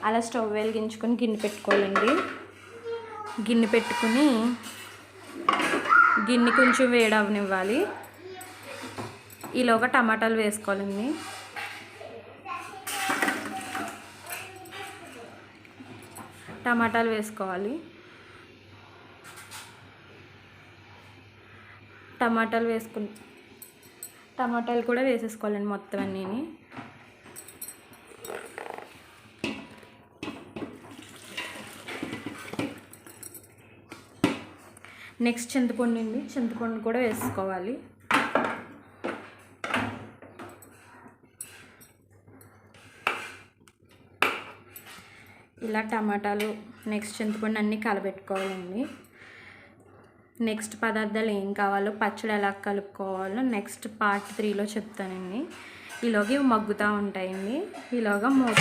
అలా స్టవ్ వెలిగించుకొని గిన్నె పెట్టుకోవాలండి. గిన్నె పెట్టుకుని గిన్నె కొంచెం వేడవనివ్వాలి. ఈలోగా టమాటాలు వేసుకోవాలండి. టమాటాలు వేసుకోవాలి. టమాటాలు కూడా వేసేసుకోవాలండి మొత్తం అన్నీని. నెక్స్ట్ చింతపండు కూడా వేసుకోవాలి. ఇలా టమాటాలు నెక్స్ట్ చింతపండు అన్నీ కలబెట్టుకోవాలండి. నెక్స్ట్ పదార్థాలు ఏం కావాలో, పచ్చడి ఎలా కలుపుకోవాలో నెక్స్ట్ పార్ట్ 3లో చెప్తానండి. ఈలోగా ఇవి మగ్గుతూ ఉంటాయండి. ఈలోగా మూత